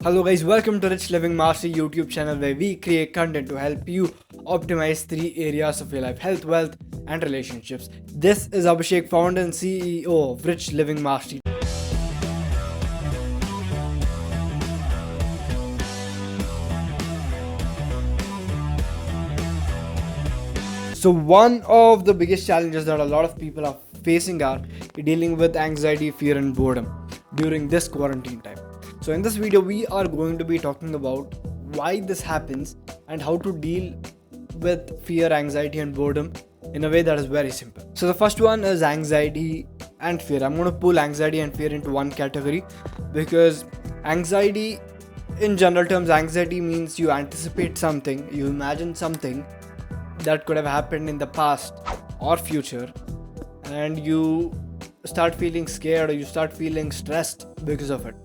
Hello guys, welcome to Rich Living Mastery YouTube channel where we create content to help you optimize 3 areas of your life: health, wealth and relationships. This is Abhishek, founder and CEO of Rich Living Mastery. So one of the biggest challenges that a lot of people are facing are dealing with anxiety, fear and boredom during this quarantine time. So in this video we are going to be talking about why this happens and how to deal with fear, anxiety and boredom in a way that is very simple. So the first one is anxiety and fear. I'm going to pull anxiety and fear into one category because anxiety, in general terms, anxiety means you anticipate something, you imagine something that could have happened in the past or future, and you start feeling scared or you start feeling stressed because of it.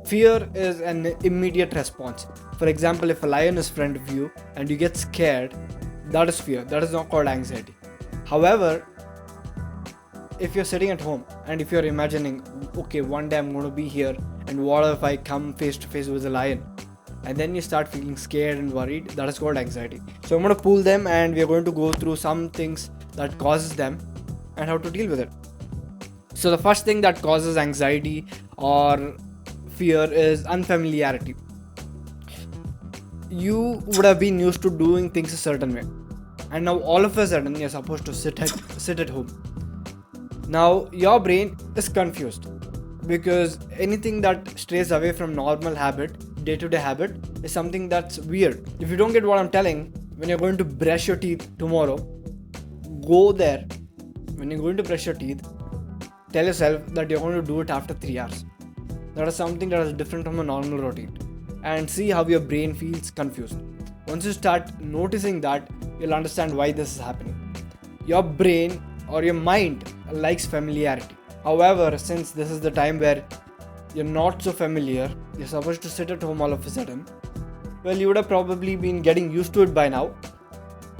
Fear is an immediate response. For example, if a lion is in front of you and you get scared, that is fear. That is not called anxiety. However, if you're sitting at home and if you're imagining, okay, one day I'm going to be here and what if I come face to face with a lion, and then you start feeling scared and worried, that is called anxiety. So I'm going to pull them and we're going to go through some things that causes them and how to deal with it. So the first thing that causes anxiety or fear is unfamiliarity. You would have been used to doing things a certain way, and now all of a sudden you're supposed to sit at home. Now your brain is confused because anything that strays away from normal habit, day-to-day habit, is something that's weird. If you don't get what I'm telling, when you're going to brush your teeth tomorrow, go there. When you're going to brush your teeth, tell yourself that you're going to do it after 3 hours. That is something that is different from a normal routine, and see how your brain feels confused. Once you start noticing that, you'll understand why this is happening. Your brain or your mind likes familiarity. However, since this is the time where you're not so familiar, you're supposed to sit at home all of a sudden, well, you would have probably been getting used to it by now.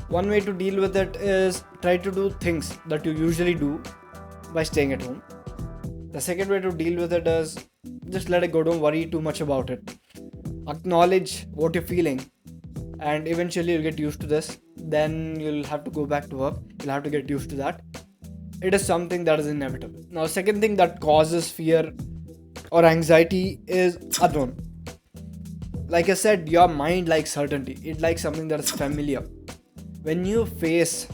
One way to deal with it is try to do things that you usually do by staying at home. The second way to deal with it is just let it go, don't worry too much about it. Acknowledge what you're feeling, and eventually you'll get used to this. Then you'll have to go back to work, you'll have to get used to that. It is something that is inevitable. Now, second thing that causes fear or anxiety is unknown. Like I said, your mind likes certainty. It likes something that is familiar. When you face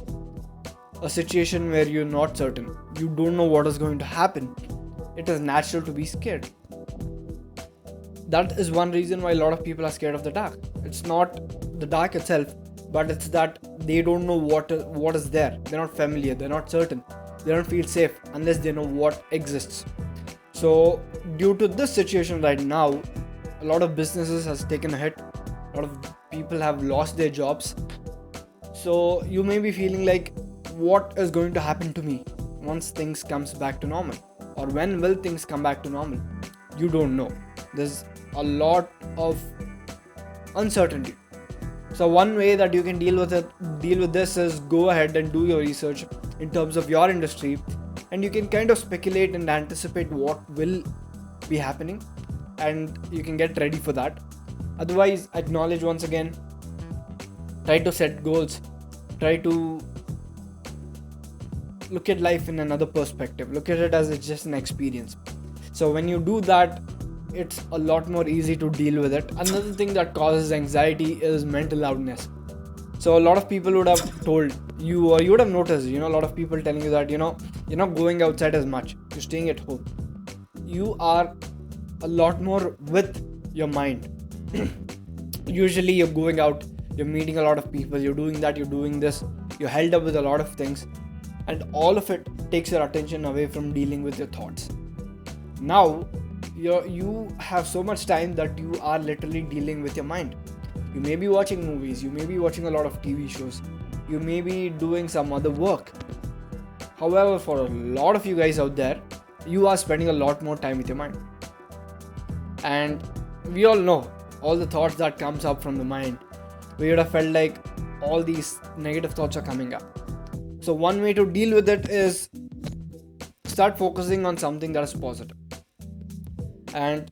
a situation where you're not certain, you don't know what is going to happen, it is natural to be scared. That is one reason why a lot of people are scared of the dark. It's not the dark itself, but it's that they don't know what is there. They're not familiar, they're not certain. They don't feel safe unless they know what exists. So due to this situation right now, a lot of businesses has taken a hit. A lot of people have lost their jobs. So you may be feeling like, what is going to happen to me once things comes back to normal? Or when will things come back to normal? You don't know. There's a lot of uncertainty. So one way that you can deal with this is go ahead and do your research in terms of your industry, and you can kind of speculate and anticipate what will be happening, and you can get ready for that. Otherwise, acknowledge once again, try to set goals, try to look at life in another perspective, look at it as it's just an experience. So when you do that, it's a lot more easy to deal with it. Another thing that causes anxiety is mental loudness. So a lot of people would have told you, or you would have noticed, a lot of people telling you that, you're not going outside as much, you're staying at home. You are a lot more with your mind. Usually you're going out, you're meeting a lot of people, you're doing that, you're doing this, you're held up with a lot of things, and all of it takes your attention away from dealing with your thoughts. Now you have so much time that you are literally dealing with your mind. You may be watching movies, you may be watching a lot of TV shows, you may be doing some other work. However, for a lot of you guys out there, you are spending a lot more time with your mind. And we all know all the thoughts that comes up from the mind. We would have felt like all these negative thoughts are coming up. So one way to deal with it is start focusing on something that is positive. And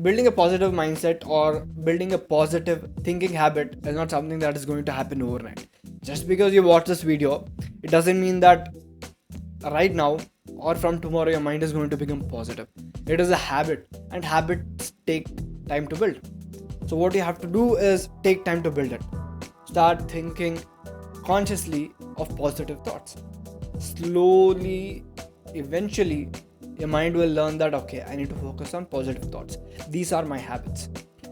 building a positive mindset or building a positive thinking habit is not something that is going to happen overnight. Just because you watch this video, it doesn't mean that right now or from tomorrow your mind is going to become positive. It is a habit, and habits take time to build. So what you have to do is take time to build it. Start thinking consciously of positive thoughts. Slowly, eventually, your mind will learn that, okay, I need to focus on positive thoughts. These are my habits,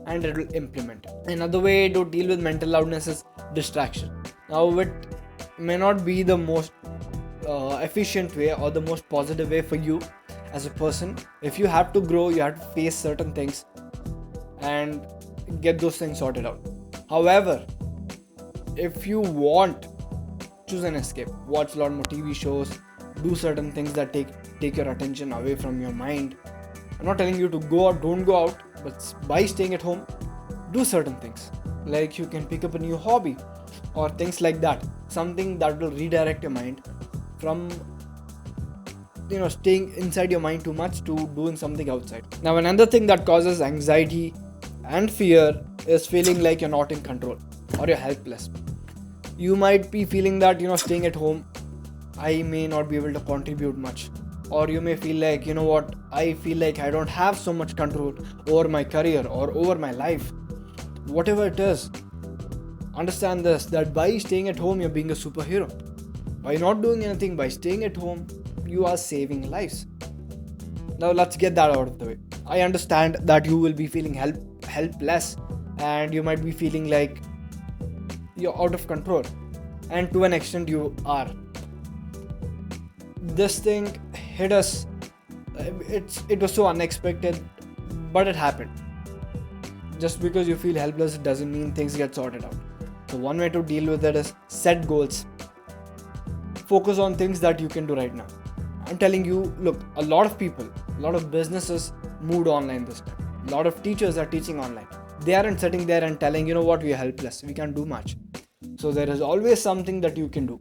and it will implement. Another way to deal with mental loudness is distraction. Now, it may not be the most efficient way or the most positive way for you as a person. If you have to grow, you have to face certain things and get those things sorted out. However, if you want, choose an escape. Watch a lot more TV shows, do certain things that take your attention away from your mind. I'm not telling you to go out, don't go out, but by staying at home, do certain things. Like you can pick up a new hobby or things like that. Something that will redirect your mind from staying inside your mind too much to doing something outside. Now, another thing that causes anxiety and fear is feeling like you're not in control or you're helpless. You might be feeling that staying at home, I may not be able to contribute much. Or you may feel like, I feel like I don't have so much control over my career or over my life. Whatever it is, understand this, that by staying at home, you're being a superhero. By not doing anything, by staying at home, you are saving lives. Now let's get that out of the way. I understand that you will be feeling helpless, and you might be feeling like you're out of control, and to an extent you are. This thing hit us. It was so unexpected, but it happened. Just because you feel helpless doesn't mean things get sorted out. So one way to deal with it is set goals. Focus on things that you can do right now. I'm telling you, look, a lot of people, a lot of businesses moved online this time. A lot of teachers are teaching online. They aren't sitting there and telling, we are helpless, we can't do much. So there is always something that you can do.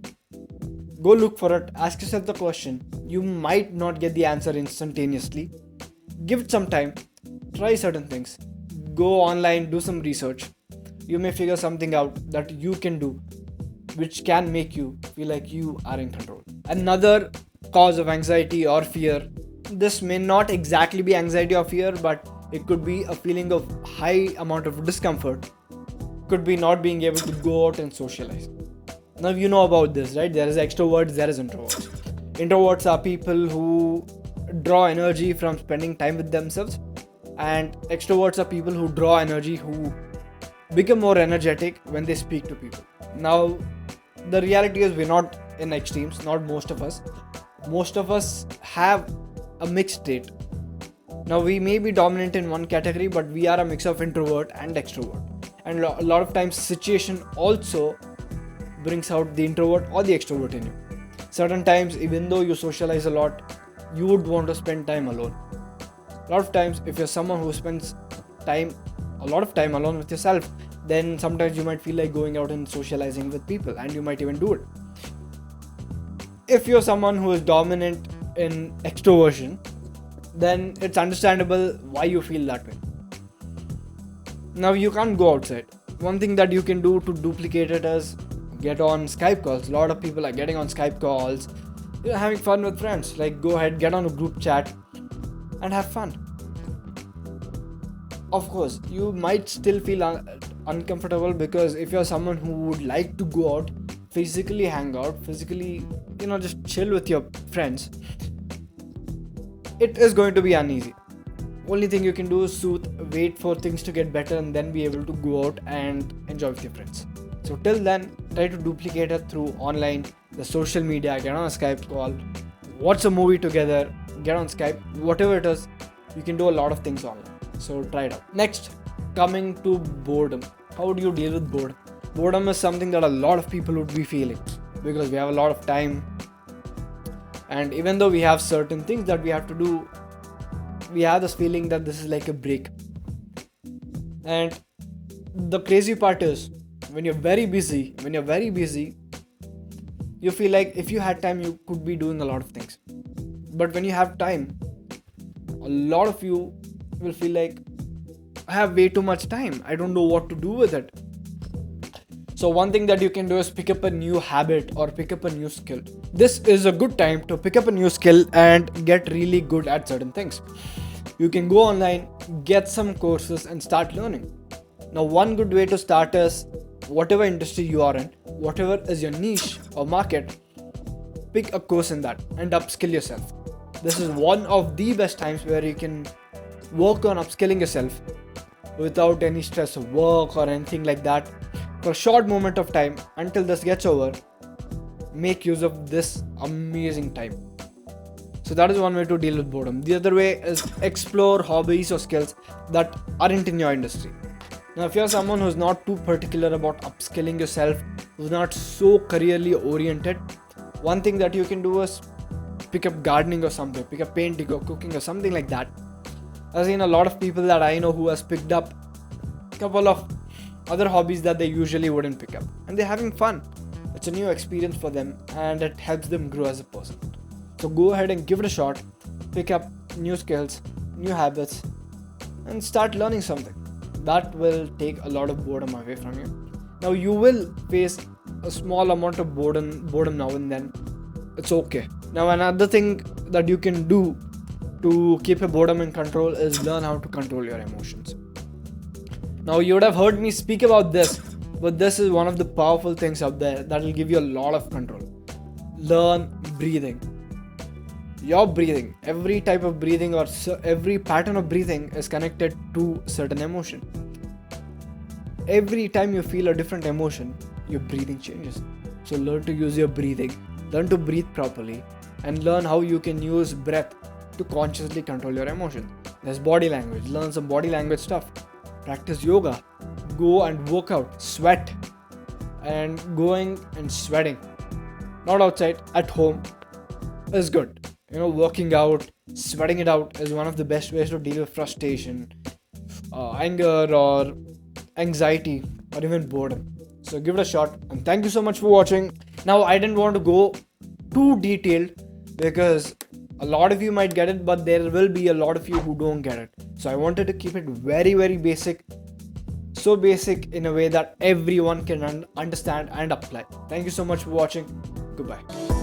Go look for it, ask yourself the question. You might not get the answer instantaneously. Give it some time, try certain things. Go online, do some research. You may figure something out that you can do, which can make you feel like you are in control. Another cause of anxiety or fear, this may not exactly be anxiety or fear, but it could be a feeling of high amount of discomfort. Could be not being able to go out and socialize. Now you know about this, right? There is extroverts, there is introverts. Introverts are people who draw energy from spending time with themselves, and extroverts are people who draw energy, who become more energetic when they speak to people. Now, the reality is we're not in extremes, not most of us. Most of us have a mixed state. Now, we may be dominant in one category, but we are a mix of introvert and extrovert. And a lot of times, situation also brings out the introvert or the extrovert in you. Certain times, even though you socialize a lot, you would want to spend time alone. A lot of times, if you're someone who spends a lot of time alone with yourself, then sometimes you might feel like going out and socializing with people, and you might even do it. If you're someone who is dominant in extroversion, then it's understandable why you feel that way. Now, you can't go outside. One thing that you can do to duplicate it is get on Skype calls. A lot of people are getting on Skype calls, having fun with friends. Like, go ahead, get on a group chat and have fun. Of course, you might still feel uncomfortable, because if you're someone who would like to go out, physically hang out, physically, just chill with your friends, it is going to be uneasy. Only thing you can do is soothe, wait for things to get better, and then be able to go out and enjoy with your friends. So till then, try to duplicate it through online, the social media, get on a Skype call, watch a movie together, get on Skype, whatever it is, you can do a lot of things online. So try it out. Next, coming to boredom. How do you deal with boredom? Boredom is something that a lot of people would be feeling, because we have a lot of time, and even though we have certain things that we have to do, we have this feeling that this is like a break. And the crazy part is, when you're very busy, you feel like if you had time, you could be doing a lot of things. But when you have time, a lot of you will feel like I have way too much time. I don't know what to do with it. So one thing that you can do is pick up a new habit or pick up a new skill. This is a good time to pick up a new skill and get really good at certain things. You can go online, get some courses and start learning. Now one good way to start is whatever industry you are in, whatever is your niche or market, pick a course in that and upskill yourself. This is one of the best times where you can work on upskilling yourself without any stress of work or anything like that. For a short moment of time until this gets over, make use of this amazing time. So that is one way to deal with boredom. The other way is explore hobbies or skills that aren't in your industry. Now if you're someone who's not too particular about upskilling yourself, who's not so careerly oriented, one thing that you can do is pick up gardening or something, pick up painting or cooking or something like that. I've seen a lot of people that I know who has picked up a couple of other hobbies that they usually wouldn't pick up, and they're having fun. It's a new experience for them and it helps them grow as a person. So go ahead and give it a shot, pick up new skills, new habits and start learning something. That will take a lot of boredom away from you. Now you will face a small amount of boredom now and then. It's okay. Now another thing that you can do to keep your boredom in control is learn how to control your emotions. Now you would have heard me speak about this, but this is one of the powerful things out there that will give you a lot of control. Learn breathing. Your breathing, every type of breathing or every pattern of breathing is connected to certain emotion. Every time you feel a different emotion, your breathing changes. So learn to use your breathing, learn to breathe properly, and learn how you can use breath to consciously control your emotions. There's body language, learn some body language stuff. Practice yoga, go and work out, sweat, and going and sweating, not outside, at home is good. Working out, sweating it out is one of the best ways to deal with frustration, anger or anxiety or even boredom. So give it a shot and thank you so much for watching. Now I didn't want to go too detailed because a lot of you might get it, but there will be a lot of you who don't get it. So I wanted to keep it very, very basic. So basic in a way that everyone can understand and apply. Thank you so much for watching. Goodbye.